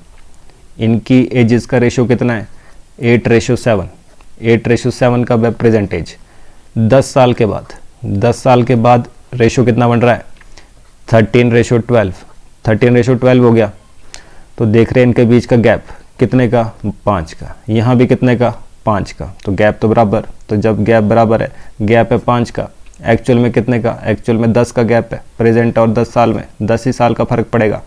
इनकी एजेस का रेशो कितना है, 8:7। 8:7 का प्रेजेंट एज। 10 साल के बाद, 10 साल के बाद रेशो कितना बन रहा है, 13:12। 13:12 हो गया। तो देख रहे हैं इनके बीच का गैप कितने का, 5 का। यहाँ भी कितने का, 5 का। तो गैप तो बराबर, तो जब गैप बराबर है, गैप है 5 का, एक्चुअल में कितने का, एक्चुअल में 10 का गैप है। प्रेजेंट और 10 साल में 10 ही साल का फर्क पड़ेगा।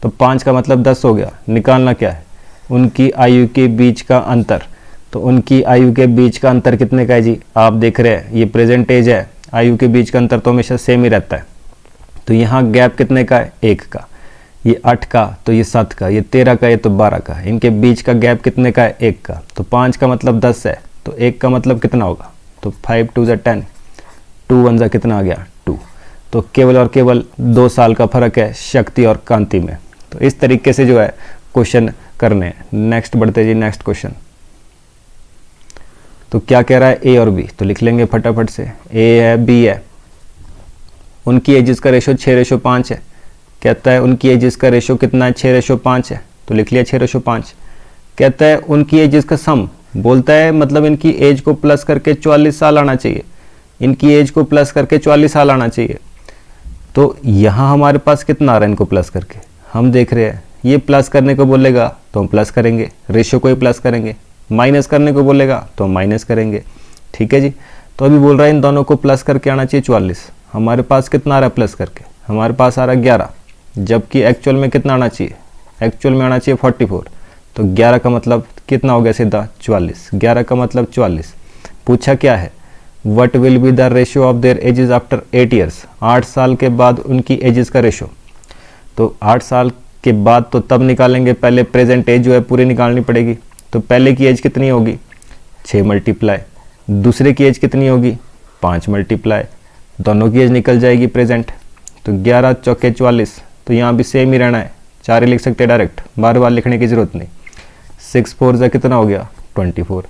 तो 5 का मतलब 10 हो गया। निकालना क्या है, उनकी आयु के बीच का अंतर। तो उनकी आयु के बीच का अंतर कितने का है जी, आप देख रहे हैं ये प्रेजेंट एज है, आयु के बीच का अंतर तो हमेशा सेम ही रहता है। तो यहाँ गैप कितने का है, 1 का। ये 8 का, तो ये 7 का, ये 13 का, ये तो 12 का। इनके बीच का गैप कितने का है, 1 का। तो 5 का मतलब 10 है, तो 1 का मतलब कितना होगा, तो 5 2 10, 2 1 कितना आ गया, 2। तो केवल और केवल 2 साल का फर्क है शक्ति और कांति में। तो इस तरीके से जो है क्वेश्चन करने हैं। नेक्स्ट बढ़ते जी, नेक्स्ट क्वेश्चन। तो क्या कह रहा है, ए और बी, तो लिख लेंगे फटाफट से। ए है, बी है, उनकी एजेस का रेशो 6:5 है। कहता है उनकी एजेस का रेशो कितना है, 6:5 है। तो लिख लिया 6:5। कहता है उनकी एजेस का सम, बोलता है मतलब इनकी एज को प्लस करके 44 साल आना चाहिए। इनकी एज को प्लस करके 44 साल आना चाहिए। तो यहाँ हमारे पास कितना आ रहा है इनको प्लस करके, हम देख रहे हैं ये प्लस करने को बोलेगा तो हम प्लस करेंगे, रेशो को ही प्लस करेंगे। माइनस करने को बोलेगा तो हम माइनस करेंगे। ठीक है जी। तो अभी बोल रहा है इन दोनों को प्लस करके आना चाहिए 44। हमारे पास कितना आ रहा है प्लस करके, हमारे पास आ रहा है 11, जबकि एक्चुअल में कितना आना चाहिए, एक्चुअल में आना चाहिए 44। तो 11 का मतलब कितना हो गया, सीधा 44। 11 का मतलब 44। पूछा क्या है, what will be the ratio of their edges after 8 years. 8 साल के बाद उनकी एजेस का रेशो। तो 8 साल के बाद तो तब निकालेंगे, पहले प्रेजेंट एज जो है पूरी निकालनी पड़ेगी। तो पहले की एज कितनी होगी, 6 मल्टीप्लाई, दूसरे की एज कितनी होगी, 5 मल्टीप्लाई, दोनों की एज निकल जाएगी प्रेजेंट। तो 11 चौके 44। तो यहाँ भी सेम ही रहना है, 4 ही लिख सकते हैं डायरेक्ट, बार बार लिखने की जरूरत नहीं। 6 4 जा कितना हो गया, 24।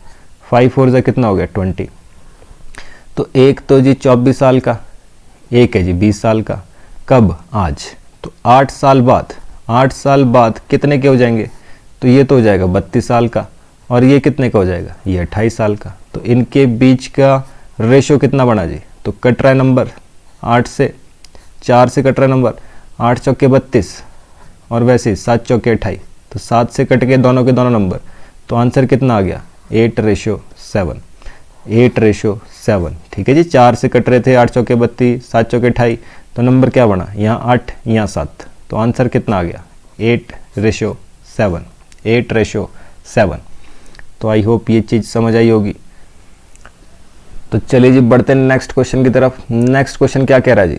5 4 जा कितना हो गया, 20। तो एक तो जी 24 साल का, एक है जी 20 साल का। कब, आज। तो 8 साल बाद, 8 साल बाद कितने के हो जाएंगे, तो ये तो हो जाएगा 32 साल का, और ये कितने का हो जाएगा, ये 28 साल का। तो इनके बीच का रेशो कितना बना जी, तो कट रहा है नंबर 8 से, 4 से कट रहा है नंबर, 8 चौके 32 और वैसे 7 चौके 28। तो 7 से कट के दोनों के दोनों नंबर। तो आंसर कितना आ गया, 8:7। 8:7। ठीक है जी। 4 से कट रहे थे, 8 चौके 32, 7 चौके 28। तो नंबर क्या बना, यहाँ 8 यहाँ 7। तो आंसर कितना आ गया, 8:7। 8:7। तो आई होप ये चीज़ समझ आई होगी। तो चलिए जी बढ़ते हैं नेक्स्ट क्वेश्चन की तरफ। नेक्स्ट क्वेश्चन क्या कह रहा है जी,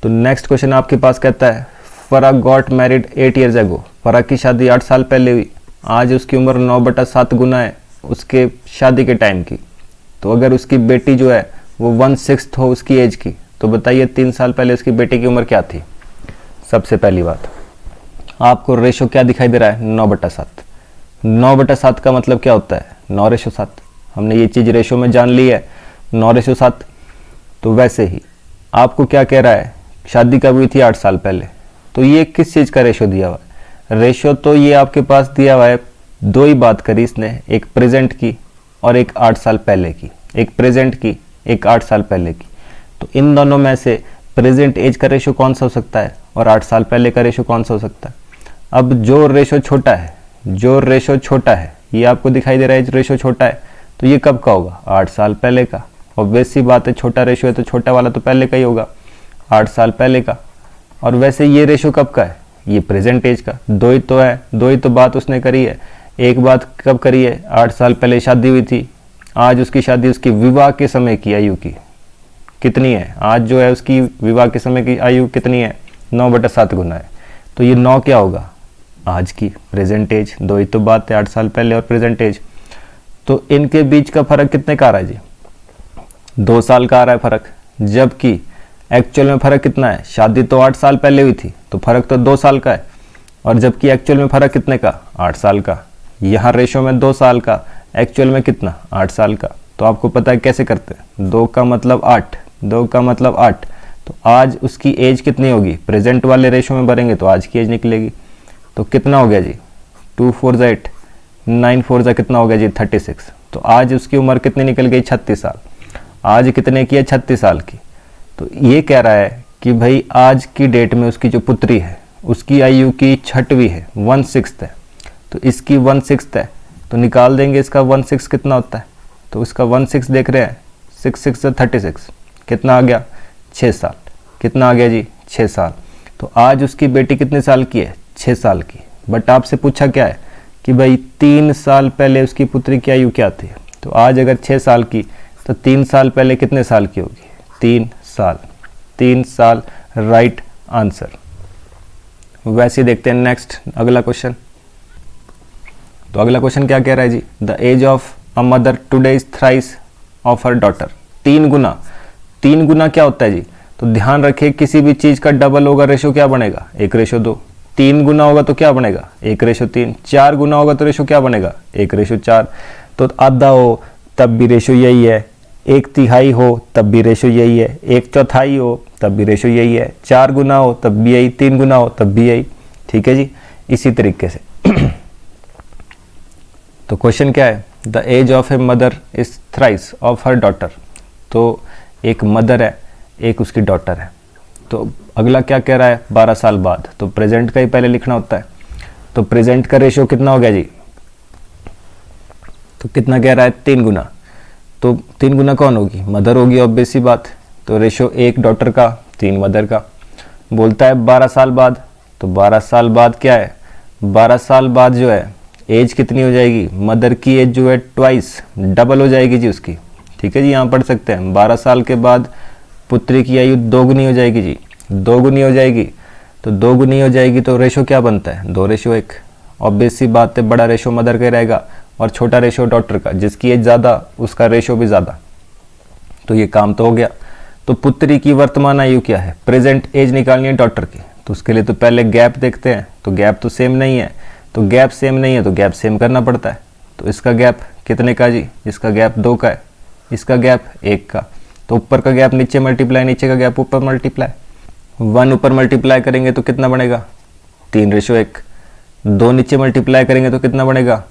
तो नेक्स्ट क्वेश्चन आपके पास कहता है फराग गॉट मैरिड 8 ईयर्स एगो। फराग की शादी 8 साल पहले हुई। आज उसकी उम्र 9/7 गुना है उसके शादी के टाइम की। तो अगर उसकी बेटी जो है वो 1/6 हो उसकी एज की, तो बताइए 3 साल पहले उसकी बेटी की उम्र क्या थी। सबसे पहली बात, आपको रेशो क्या दिखाई दे रहा है, 9/7। 9/7 का मतलब क्या होता है, 9:7। हमने ये चीज़ रेशो में जान ली है, 9:7। तो वैसे ही आपको क्या कह रहा है, शादी कब हुई थी, 8 साल पहले। तो ये किस चीज़ का रेशो दिया हुआ है, रेशो तो ये आपके पास दिया हुआ है, दो ही बात करी इसने, एक प्रेजेंट की और एक 8 साल पहले की। एक प्रेजेंट की, एक 8 साल पहले की। तो इन दोनों में से प्रेजेंट एज का रेशो कौन सा हो सकता है और 8 साल पहले का रेशो कौन सा हो सकता है। अब जो रेशो छोटा है, जो रेशो छोटा है, ये आपको दिखाई दे रहा है रेशो छोटा है, तो ये कब का होगा, 8 साल पहले का। ऑब्वियस सी बात है, छोटा रेशो है तो छोटा वाला तो पहले का ही होगा, 8 साल पहले का। और वैसे ये रेशो कब का है, ये प्रेजेंट एज का। दो ही तो है, दो ही तो बात उसने करी है। एक बात कब करी है, 8 साल पहले शादी हुई थी, आज उसकी शादी उसकी विवाह के समय की आयु की कितनी है, आज जो है उसकी विवाह के समय की आयु कितनी है, 9/7 गुना है। तो ये 9 क्या होगा, आज की प्रेजेंट एज। दो ही तो बात है, 8 साल पहले और प्रेजेंट एज। तो इनके बीच का फर्क कितने का आ रहा है जी, 2 साल का आ रहा है फर्क। जबकि एक्चुअल में फ़र्क कितना है, शादी तो 8 साल पहले हुई थी तो फ़र्क तो 2 साल का है, और जबकि एक्चुअल में फ़र्क कितने का, 8 साल का। यहाँ रेशो में 2 साल का, एक्चुअल में कितना, 8 साल का। तो आपको पता है कैसे करते हैं, 2 का मतलब 8, 2 का मतलब 8। तो आज उसकी एज कितनी होगी, प्रेजेंट वाले रेशो में भरेंगे तो आज की एज निकलेगी। तो कितना हो गया जी, 2 4 ज़ा 8, 9 4 ज़ा कितना हो गया जी 36। तो आज उसकी उम्र कितनी निकल गई, 36 साल। आज कितने की है, 36 साल की। तो ये कह रहा है कि भाई आज की डेट में उसकी जो पुत्री है उसकी आयु की 6वीं है, 1/6 है। तो इसकी 1/6 है, तो निकाल देंगे इसका 1/6 कितना होता है। तो इसका 1/6 देख रहे हैं, 6 6 से 36, कितना आ गया, 6 साल। कितना आ गया जी, 6 साल। तो आज उसकी बेटी कितने साल की है, 6 साल की। बट आपसे पूछा क्या है कि भाई 3 साल पहले उसकी पुत्री की आयु क्या थी। तो आज अगर 6 साल की तो 3 साल पहले कितने साल की होगी, 3 साल। 3 साल राइट आंसर। वैसे देखते हैं नेक्स्ट अगला क्वेश्चन। तो अगला क्वेश्चन क्या कह रहा है जी, the age of a mother today is thrice of her daughter. 3 गुना, 3 गुना क्या होता है जी। तो ध्यान रखिए किसी भी चीज का डबल होगा रेशो क्या बनेगा, 1:2। 3 गुना होगा तो क्या बनेगा, 1:3। 4 गुना होगा तो रेशो क्या बनेगा, 1:4। तो आधा हो तब भी रेशो यही है, 1/3 हो तब भी रेशो यही है, 1/4 हो तब भी रेशो यही है, 4 गुना हो तब भी यही, 3 गुना हो तब भी यही। ठीक है जी, इसी तरीके से। तो क्वेश्चन क्या है, the age of a mother is thrice of her daughter. तो एक मदर है, एक उसकी डॉटर है। तो अगला क्या कह रहा है, 12 साल बाद। तो प्रेजेंट का ही पहले लिखना होता है। तो प्रेजेंट का रेशो कितना हो गया जी, तो कितना कह रहा है, 3 गुना। तो 3 गुना कौन होगी, मदर होगी, ऑब्वियस सी बात। तो रेशो 1 डॉटर का, 3 मदर का। बोलता है 12 साल बाद। तो 12 साल बाद क्या है, 12 साल बाद जो है एज कितनी हो जाएगी, मदर की एज जो है ट्वाइस, डबल हो जाएगी जी उसकी। ठीक है जी, यहाँ पढ़ सकते हैं 12 साल के बाद पुत्री की आयु 2 गुनी हो जाएगी जी, 2 गुनी हो जाएगी। तो 2 गुनी हो जाएगी तो रेशो क्या बनता है, 2:1। ऑब्वियस सी बात है, बड़ा रेशो मदर का रहेगा और छोटा रेशो डॉटर का। जिसकी एज ज़्यादा उसका रेशो भी ज़्यादा। तो ये काम तो हो गया। तो पुत्री की वर्तमान आयु क्या है, प्रेजेंट एज निकालनी है डॉटर की। तो उसके लिए तो पहले गैप देखते हैं। तो गैप तो सेम नहीं है, तो गैप सेम नहीं है तो गैप सेम करना पड़ता है। तो इसका गैप कितने का जी, इसका गैप 2 का है, इसका गैप 1 का। तो ऊपर का गैप नीचे मल्टीप्लाई, नीचे का गैप ऊपर मल्टीप्लाई। 1 ऊपर मल्टीप्लाई करेंगे तो कितना बनेगा, 3:1। 2 नीचे मल्टीप्लाई करेंगे तो कितना बनेगा,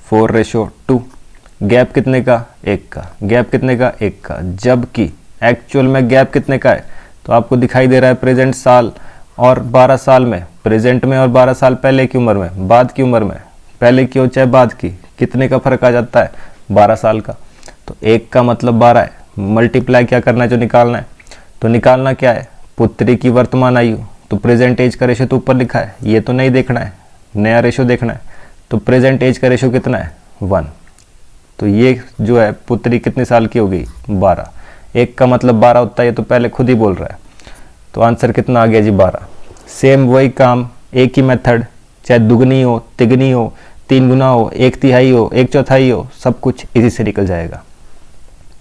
4:2। गैप कितने का, 1 का। गैप कितने का, 1 का। जबकि एक्चुअल में गैप कितने का है, तो आपको दिखाई दे रहा है प्रेजेंट साल और 12 साल में, प्रेजेंट में और 12 साल पहले की उम्र में, बाद की उम्र में, पहले की हो चाहे बाद की, कितने का फर्क आ जाता है, 12 साल का। तो 1 का मतलब 12 है। मल्टीप्लाई क्या करना है, जो निकालना है। तो निकालना क्या है, पुत्री की वर्तमान आयु। तो प्रेजेंट एज का रेशो तो ऊपर लिखा है, ये तो नहीं देखना है, नया रेशो देखना है। तो प्रेजेंट एज का रेशो कितना है, 1। तो ये जो है पुत्री कितने साल की हो गई, 12। 1 का मतलब 12 होता है, ये तो पहले खुद ही बोल रहा है। तो आंसर कितना आ गया जी, 12। सेम वही काम, एक ही मेथड, चाहे दुगनी हो, तिगनी हो, 3 गुना हो, 1/3 हो, 1/4 हो, सब कुछ इसी से निकल जाएगा।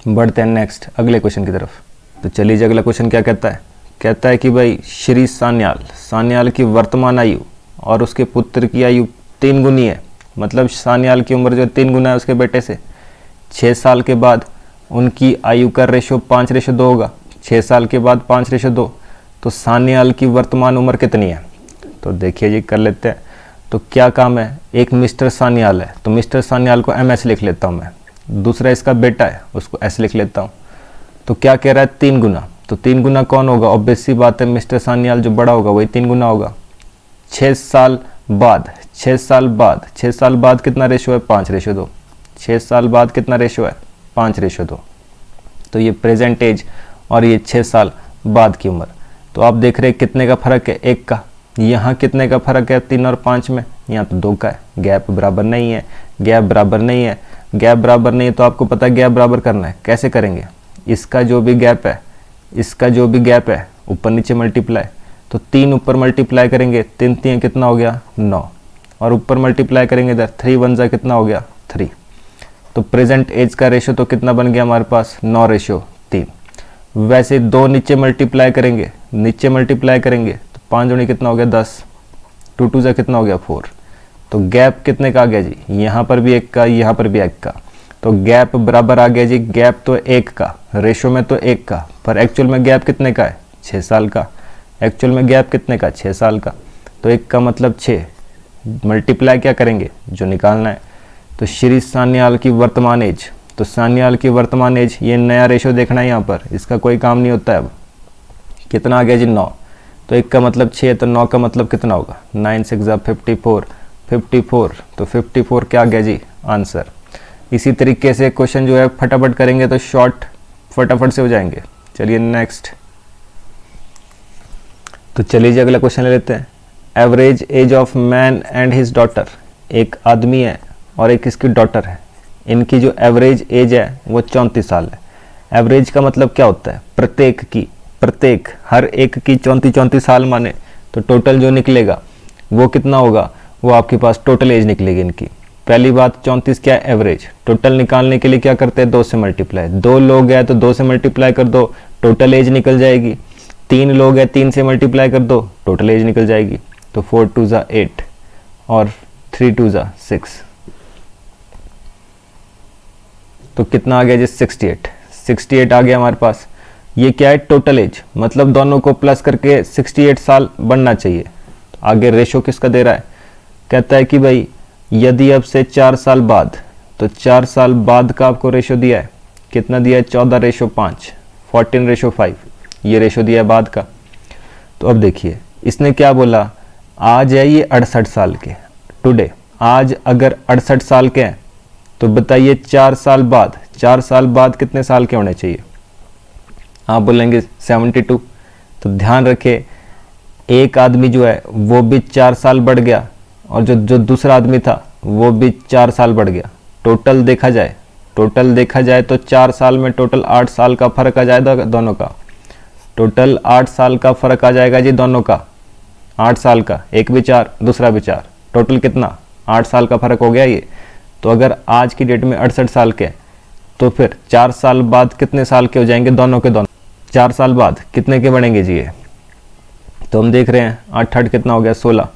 बढ़ते हैं नेक्स्ट अगले क्वेश्चन की तरफ। तो चलिए जी, अगला क्वेश्चन क्या कहता है, कहता है कि भाई श्री सान्याल की वर्तमान आयु और उसके पुत्र की आयु 3 गुनी है। मतलब सान्याल की उम्र जो 3 गुना है उसके बेटे से। 6 साल के बाद उनकी आयु का रेशो 5:2 होगा। 6 साल के बाद 5:2। तो सान्याल की वर्तमान उम्र कितनी है, तो देखिए जी कर लेते हैं। तो क्या काम है, एक मिस्टर सान्याल है तो मिस्टर सान्याल को MS लिख लेता हूँ मैं। दूसरा इसका बेटा है उसको S लिख लेता हूँ। तो क्या कह रहा है, 3 गुना। तो 3 गुना कौन होगा, ऑब्वियस सी बात है मिस्टर सान्याल जो बड़ा होगा वही 3 गुना होगा। 6 साल बाद, 6 साल बाद, 6 साल बाद कितना रेशो है, 5:2। 6 साल बाद कितना रेशो है, 5:2। तो ये प्रेजेंट एज और ये 6 साल बाद की उम्र। तो आप देख रहे हैं कितने का फर्क है, 1 का। यहाँ कितने का फर्क है, 3 और 5 में, यहाँ तो 2 का है। गैप बराबर नहीं है, गैप बराबर नहीं है, गैप बराबर नहीं है। तो आपको पता है गैप बराबर करना है, कैसे करेंगे, इसका जो भी गैप है, इसका जो भी गैप है ऊपर नीचे मल्टीप्लाई। तो 3 ऊपर मल्टीप्लाई करेंगे, 3 3 कितना हो गया, 9। और ऊपर मल्टीप्लाई करेंगे इधर, 3 1 जा कितना हो गया, 3। तो प्रेजेंट एज का रेशो तो कितना बन गया हमारे पास, 9:3। वैसे 2 नीचे मल्टीप्लाई करेंगे, तो 5 दूनी कितना हो गया 10, 2 2 कितना हो गया 4। तो गैप कितने का आ गया जी, यहाँ पर भी 1 का, यहाँ पर भी 1 का, तो गैप बराबर आ गया जी। गैप तो 1 का, रेशो में तो 1 का, पर एक्चुअल में गैप कितने का है, 6 साल का। एक्चुअल में गैप कितने का, 6 साल का। तो 1 का मतलब 6, मल्टीप्लाई क्या करेंगे, जो निकालना है। तो श्री सान्याल की वर्तमान एज, तो सान्याल की वर्तमान एज, ये नया रेशो देखना है यहाँ पर, इसका कोई काम नहीं होता है। अब कितना आ गया जी 9, तो 1 का मतलब 6, तो 9 का मतलब कितना होगा, 9 6 54, 54, तो 54 क्या आ गया जी आंसर। इसी तरीके से क्वेश्चन जो है फटाफट करेंगे तो शॉर्ट फटाफट से हो जाएंगे। चलिए नेक्स्ट, तो चलिए जी अगला क्वेश्चन ले लेते हैं। Average age of man and his daughter, एक आदमी है और एक इसकी डॉटर है, इनकी जो एवरेज एज है वो 34 साल है। एवरेज का मतलब क्या होता है, प्रत्येक हर एक की 34 साल माने, तो टोटल जो निकलेगा वो कितना होगा, वो आपके पास टोटल एज निकलेगी इनकी। पहली बात 34 क्या है, एवरेज। टोटल निकालने के लिए क्या करते हैं, 2 से मल्टीप्लाई। 2 लोग हैं तो 2 से मल्टीप्लाई कर दो, टोटल एज निकल जाएगी। 3 लोग हैं, 3 से मल्टीप्लाई कर दो, टोटल एज निकल जाएगी। तो 4 2 8 और 3 2 6, तो कितना आ गया जी 68 आ गया हमारे पास। ये क्या है, टोटल एज, मतलब दोनों को प्लस करके 68 साल बनना चाहिए। आगे रेशो किसका दे रहा है, कहता है कि भाई यदि अब से 4 साल बाद, तो 4 साल बाद का आपको रेशो दिया है, कितना दिया है 14:5, 14:5, ये रेशो दिया है बाद का। तो अब देखिए इसने क्या बोला, आज है ये 68 साल के, टुडे आज अगर 68 साल के हैं, तो बताइए 4 साल बाद कितने साल के होने चाहिए। आप बोलेंगे 72, तो ध्यान रखें एक आदमी जो है वो भी 4 साल बढ़ गया और जो दूसरा आदमी था वो भी 4 साल बढ़ गया। टोटल देखा जाए तो 4 साल में टोटल 8 साल का फर्क आ जाएगा दोनों का, टोटल 8 साल का फर्क आ जाएगा जी दोनों का, 8 साल का, एक भी 4 दूसरा भी 4, टोटल कितना 8 साल का फर्क हो गया ये। तो अगर आज की डेट में 68 साल के, तो फिर 4 साल बाद कितने साल के हो जाएंगे दोनों के दोनों, 4 साल बाद कितने के बनेंगे जी ये। तो हम देख रहे हैं 8 8 कितना हो गया 16,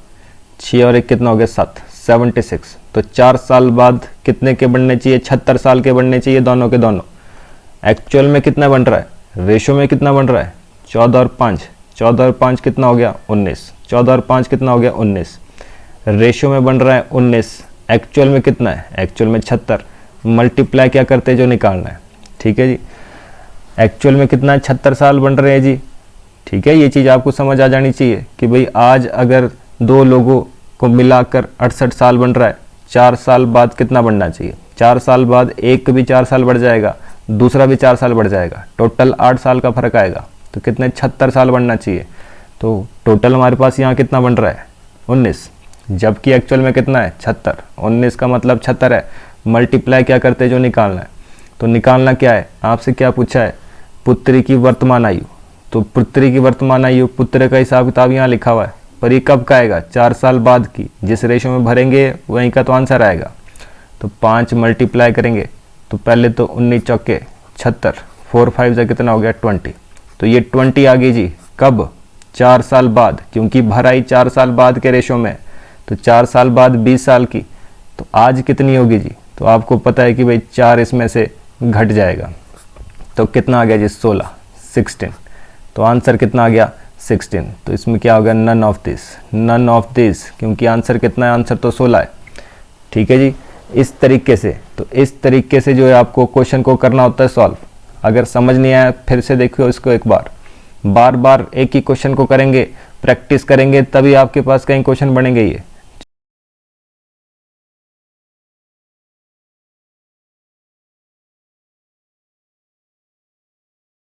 6 और 1 कितना हो गया 7, 76। तो 4 साल बाद कितने के बनने चाहिए, 76 साल के बनने चाहिए दोनों के दोनों। एक्चुअल में कितना बन रहा है, रेशो में कितना बन रहा है, 14 और 5, 14 और 5 कितना हो गया 19, 14 और 5 कितना हो गया 19, रेशो में बन रहा है 19, एक्चुअल में कितना है, एक्चुअल में 76। मल्टीप्लाई क्या करते हैं, जो निकालना है, ठीक है जी। एक्चुअल में कितना है, 76 साल बन रहे हैं जी, ठीक है। ये चीज़ आपको समझ आ जानी चाहिए कि भाई आज अगर 2 लोगों को मिलाकर 68 साल बन रहा है, 4 साल बाद कितना बढ़ना चाहिए, 4 साल बाद एक भी 4 साल बढ़ जाएगा, दूसरा भी 4 साल बढ़ जाएगा, टोटल 8 साल का फर्क आएगा। तो कितने 76 साल बनना चाहिए। तो टोटल हमारे पास यहाँ कितना बन रहा है 19, जबकि एक्चुअल में कितना है 76, 19 का मतलब 76 है। मल्टीप्लाई क्या करते हैं, जो निकालना है। तो निकालना क्या है, आपसे क्या पूछा है, पुत्री की वर्तमान आयु। तो पुत्री की वर्तमान आयु, पुत्र का हिसाब किताब यहाँ लिखा हुआ है, पर ये कब का आएगा, 4 साल बाद की, जिस रेशो में भरेंगे वहीं का तो आंसर आएगा। तो 5 मल्टीप्लाई करेंगे, तो पहले तो 19 चौके 76, 4 5 से कितना हो गया 20। तो ये 20 आ गई जी, कब, 4 साल बाद, क्योंकि भराई 4 साल बाद के रेशो में। तो 4 साल बाद 20 साल की, तो आज कितनी होगी जी। तो आपको पता है कि भाई 4 इसमें से घट जाएगा, तो कितना आ गया जी 16, 16। तो आंसर कितना आ गया 16। तो इसमें क्या होगा, नन ऑफ दिस, क्योंकि आंसर कितना है, आंसर तो 16 है, ठीक है जी। इस तरीके से, तो इस तरीके से जो है आपको क्वेश्चन को करना होता है सॉल्व। अगर समझ नहीं आया फिर से देखियो इसको एक बार बार एक ही क्वेश्चन को करेंगे, प्रैक्टिस करेंगे, तभी आपके पास कई क्वेश्चन बनेंगे ये।